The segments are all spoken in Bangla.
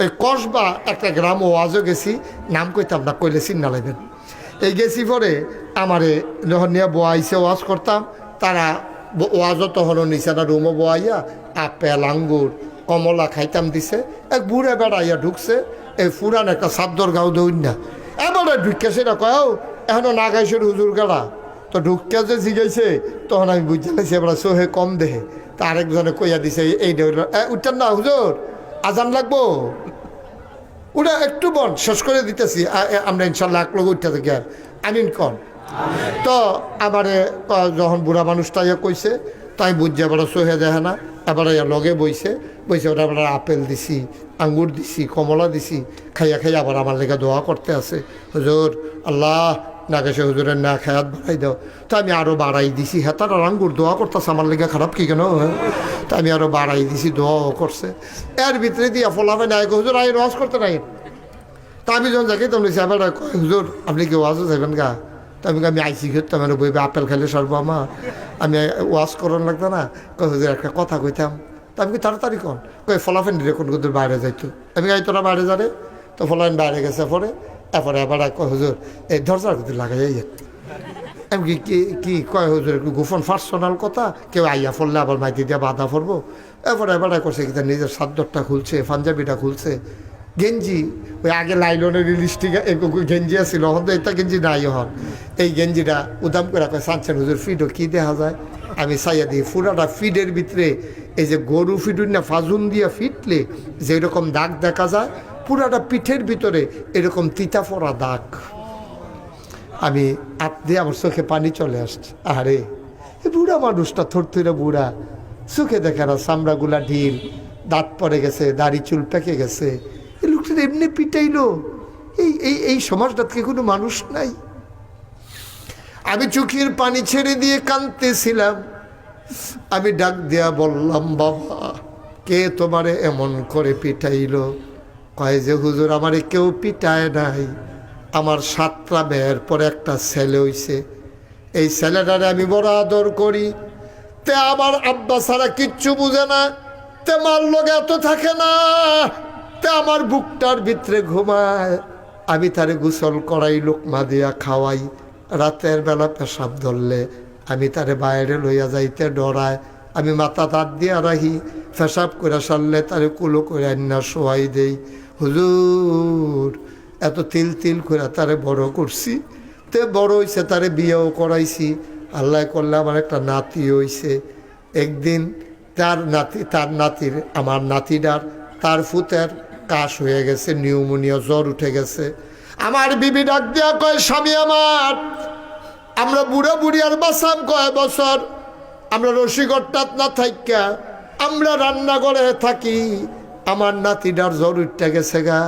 এই কসবা একটা গ্রাম ওয়াজও গেছি, নাম কইতাম না, কইলে চিন্না লাগবেন। এই গেছি পরে আমারে যখন নিয়ে বোয়াইছে ওয়াজ করতাম, তারা ওয়াজও তখন নিচে না রুমও বোয়াইয়া আপেল আঙ্গুর কমলা খাইতাম দিছে। এক বুড়ে বেড়াইয়া ঢুকছে, এই ফুরান একটা সাদ্দর গাও দৌড় না, এবারে ঢুকে সেটা কয় এখনো না গাইছে হুজুর গাড়া। তো ঢুকে যে জিগাইছে তখন আমি বুঝতে পারছি এবার সোহে কম দেহে। তা আরেকজনে কইয়া দিছে এই উঠতেন না হুজুর, আজান লাগবো, ওটা একটু বন শেষ করে দিতেছি, আমরা ইনশাল্লাহ এক লোক উঠতে থাকি। আর আমিন কন। তো আমারে যখন বুড়া মানুষটা ইয়ে কইছে তাই বুঝছে এবার সোহে দেখে না, এবার লগে বইছে ওটা এবার আপেল দিছি, আঙ্গুর দিছি, কমলা দিছি, খাইয়া খাইয়া আবার আমার লেগে দোয়া করতে আছে, হুজুর আল্লাহ না গেছে হুজুরের না খায়াত বাড়াই দাও। তো আমি আরও বাড়াই দিছি, হ্যাঁ তার আঙ্গুর দোয়া করতেছে আমার লেগে, খারাপ কি কেন? তো আমি আরও বাড়াই দিছি, দোয়াও করছে। এর ভিতরে দিয়া ফলাফে নাই হুজুর আই রস করতে নাই। তা আমি যখন যাকে তো আবার হুজুর আপনি কি ওয়াজও যাবেন গা? তো আমি আইসি খেতাম, মানে বইবে আপেল খাইলে সর্ব আমার, আমি ওয়াজ করার লাগতো না। কই হুজুর একটা কথা কইতাম। তা আমি তাড়াতাড়ি কন, কই ফলাফেন দিলে কোন কোথাও বাইরে যাইতো। আমি গাই তোরা বাইরে যারে, তো ফলাফেন বাইরে গেছে পরে এরপরে এবার কয় হুজুর এই দরজার ভিতরে লাগাই। আমি কি কয় হুজুর একটু গোপন পার্সোনাল কথা, কেউ আইয়া ফললে আবার মাইতি দিয়ে বাধা পড়বো। এরপরে এবার করছে কি নিজের সাদ্দরটা খুলছে, পাঞ্জাবিটা খুলছে, গেঞ্জি ওই আগে লাইলনের লিস্টিক গেঞ্জি আছিল, হন তো এটা গেঞ্জি নাই হন। এই গেঞ্জিটা উদাম করে কয় সানছেন হুজুর ফিডও কি দেখা যায়? আমি চাইয়া দিই পুরাটা ফিডের ভিতরে এই যে গরু ফিডুর না ফাজুন দিয়া ফিটলে যেরকম দাগ দেখা যায়, পুরাটা পিঠের ভিতরে এরকম তিতা পড়া দাগ। আমি হাত দিয়ে আমার চোখে পানি চলে আসছে। আরে এই বুড়া মানুষটা থরথরে বুড়া, চোখে দেখে না, চামড়াগুলা ঢিল, দাঁত পড়ে গেছে, দাড়ি চুল পেকে গেছে, এই লোকটা এমনি পিটাইলো। এই সমাজটাতে কোনো মানুষ নাই। আমি চোখের পানি ছেড়ে দিয়ে কাঁদতেছিলাম। আমি ডাক দিয়া বললাম বাবা কে তোমারে এমন করে পিটাইলো? কয় যে হুজুর আমারে কেউ পিটায় নাই, আমার 7টা মেয়ের পরে একটা ছেলে হইছে, এই ছেলেটারে আমি বড় আদর করি, তে আমার আব্বা ছাড়া কিচ্ছু বুঝে না, তে মার লগে এত থাকে না, তে আমার বুকটার ভিতরে ঘুমায়, আমি তারে গোসল করাই, লোকমা দিয়া খাওয়াই, রাতের বেলা পেশাব ধরলে আমি তারে বাইরে লইয়া যাইতে ডরায়, আমি মাথা তাত দিয়া রাখি, পেশাব করে সারলে তারে কুলো করে আন্না শোয়াই দেই। হুজুর এত তিল তিল করে তারে বড় করছি, তে বড় হইছে, তারে বিয়েও করাইছি, আল্লাহ করলে আমার একটা নাতি হইছে। একদিন তার নাতির আমার নাতিটার তার ফুতের কাশ হয়ে গেছে, নিউমোনিয়া জ্বর উঠে গেছে। আমার বিবি ডাক দেওয়া কয় স্বামী আমার, আমরা বুড়া বুড়ি আর বাসাম কয় বছর, আমরা রসিকটাত না থাইকা আমরা রান্নাঘরে থাকি, আমার নাতিটার জ্বর উঠে গেছে গা,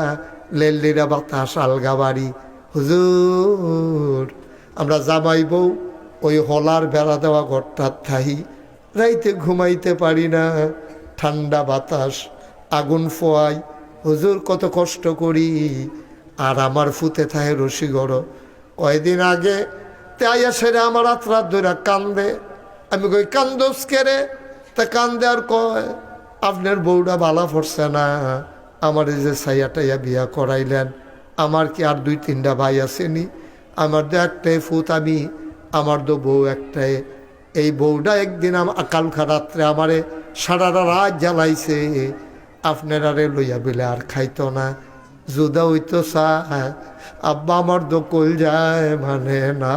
লেলিরা বাতাস আলগা বাড়ি। হুজুর আমরা জামাই বউ ওই হলার বেড়া দেওয়া ঘরটা থাই, রাইতে ঘুমাইতে পারি না, ঠান্ডা বাতাস আগুন ফোয়াই, হুজুর কত কষ্ট করি। আর আমার ফুতে থাহে রসিগড়। কয়দিন আগে তাইয়া সেরে আমার রাত ধরে কান্দে, আমি কই কান্দোস কেরে? তা কান্দে আর কয় আপনার বউটা ভালা পড়ছে না, আমার এই যে ছাইয়াটাইয়া বিয়া করাইলেন, আমার কি আর 2-3টা ভাই আসেনি? আমার তো একটাই ফুত, আমি আমার তো বউ একটাই। এই বউটা একদিন কালকা রাত্রে আমারে সারা রাত জ্বালাইছে, আপনারারে লইয়া বেলে আর খাইতো না, জুদা হইতো চায়, আব্বা আমার দোকল যায় মানে না।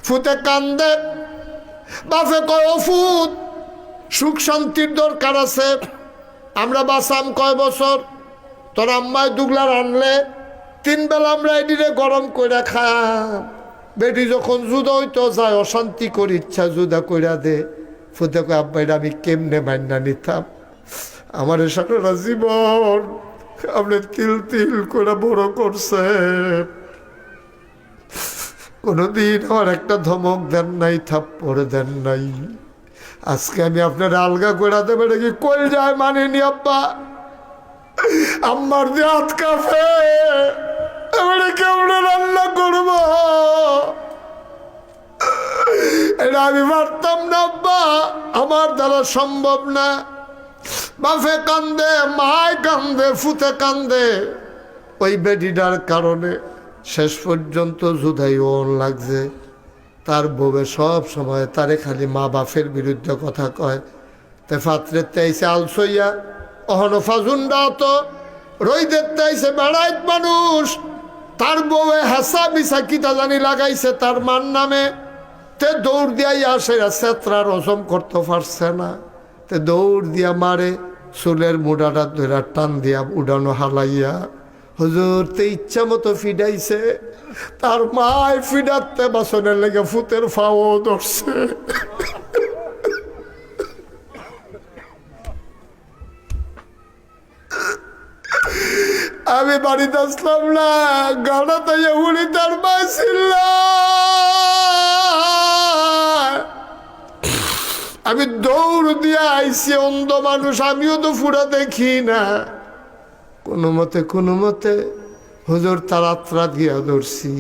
ফুতে কান্দে, বাপে কয় ফুত সুখ শান্তির দরকার আছে, আমরা বাঁচাম কয় বছর, তোর আম্মায় দুগলার আনলে 3 বেলা আমরা এদিকে গরম করে খাম, বেটি যখন জুদা হইতো যায় অশান্তি করে ইচ্ছা জুদা কইরা দে। ফুতে কয় আব্বা এটা আমি কেমনে মান্না নিতাম, আমার সারা জীবন আপনি তিল তিল করে বড় করছে, কোনোদিন আমার একটা ধমক দেন নাই, থাপ্পড় দেন নাই, আজকে আমি আপনার আলগা করে দেবে নাকি কই যায় মানিনি আব্বা, আমার দিয়ে হাত কাঁপে, এবারে কেমন রান্না করব, এটা আমি পারতাম না আব্বা, আমার দ্বারা সম্ভব না। বাপে কান্দে, মায় কান্দে, ফুতে কান্দে। ওই বেডিটার কারণে শেষ পর্যন্ত জুদাই ওন লাগছে। তার বউয়ে সব সময় তারে খালি মা বাপের বিরুদ্ধে কথা কয়। তে ফাত্রে তেইছে আলসইয়া অহনো ফাজুন্ডা তো রই দেখতে আইছে বেড়াইত মানুষ। তার বউয়ে হেসা বিছা কিতা জানি লাগাইছে তার মান নামে। তে দৌড় দিয়াই আসে, সেত্রা রসম করতে পারছে না। তে দৌড় দিয়া মারে, চুলের মুডাটা ধরে টান দিয়া উড়ানো হালাইয়া হুজুর তে ইচ্ছা মতো ফিডাইছে। তার মায় ফিডাতে বাসনের লেগে ফুতের ফাও ধরছে। আমি বাড়িতে আসলাম না, গাড়া তাইয়া উড়ি তার মায় ছিল। আমি দৌড় দিয়ে আইসি, অন্ধ মানুষ, আমিও তো ফুরা দেখি না। কোনো মতে হুজুর তারাত্রা দিয়া ধরছি।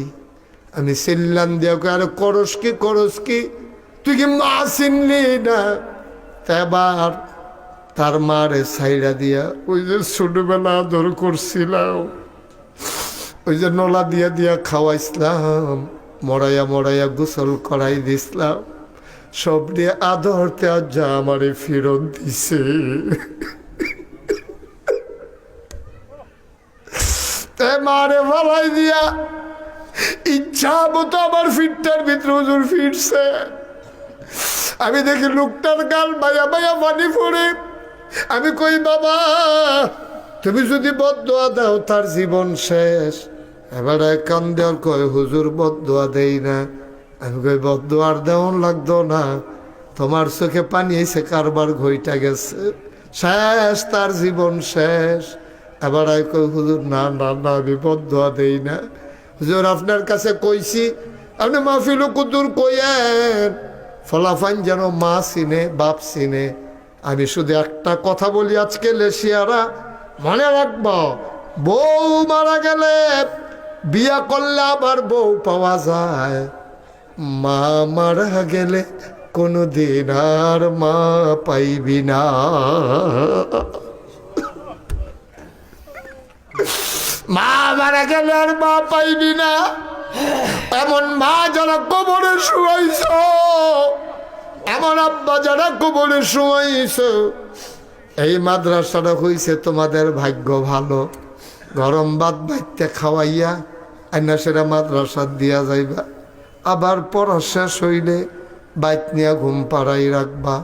আমি চিল্লান দিয়া আরে করস কি, তুই কি মা চিনলি না? এবার তার মারে ছাইড়া দিয়া ওই যে ছোটবেলা আদর করছিলাম, ওই যে নলা দিয়া দিয়া খাওয়াইছিলাম, মরাইয়া গোসল করাই দিছিলাম, সব দিয়ে আদরতে আজ যা আমারে ফেরত দিছে। মারে ভালাই দিয়া ইচ্ছা মতো আমার ফিটটার ভিতরে হুজুর ফিরছে। আমি দেখি লোকটার গাল বাইয়া পানি পড়ে। আমি কই বাবা তুমি যদি বদদোয়া দাও তার জীবন শেষ। এবার কান্দে আর কয় হুজুর বদদোয়া দেই না। আমি কই বদদোয়ার দেওয়ান লাগতো না, তোমার চোখে পানি এসে কারবার ঘইটা গেছে, শেষ তার জীবন শেষ। এবার কই হুজুর না আমি বদদোয়া দেই না। হুজুর আপনার কাছে কইছি, আপনি মাহফিল কুতুর কইয়েন ফলাফাইন যেন মা চিনে বাপ চিনে। আমি শুধু একটা কথা বলি আজকে লেশিয়ারা মনে রাখব, বউ মারা গেলে বিয়া করলে আবার বউ পাওয়া যায়, মা মারা গেলে কোনোদিন আর মা পাইবি না। মা মারা গেলে আর মা পাইবি না। এমন মা যারা কবরে শুয়াইছ, এমন আব্বা যারা কবরে শুয়াইছ, এই মাদ্রাসাটা হইছে তোমাদের ভাগ্য ভালো। গরম ভাত বাইতে খাওয়াইয়া আইনা সেরা মাদ্রাসা দিয়া যাইবা, আবার পড়া শেষ হইলে বাইত নিয়া ঘুম পাড়াই রাখবা।